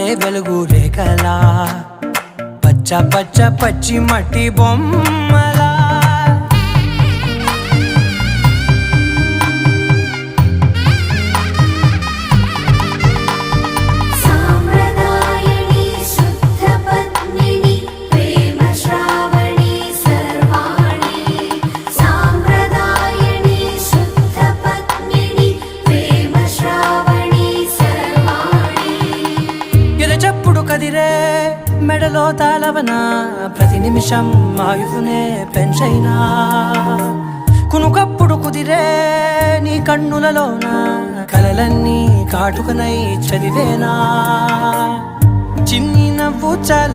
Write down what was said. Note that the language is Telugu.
పారే వెలుగు రేఖలా పచ్చ పచ్చ పచ్చి మట్టి బొమ్మలా చెప్పుడు కదిరే మెడలో తాళవన ప్రతి నిమిషం ఆయుధునే పెంచైనా కునుకప్పుడు కుదిరే నీ కన్నులలోన కలలన్నీ కాటుకనై చదివేనా చిన్ని నవ్వు చాలు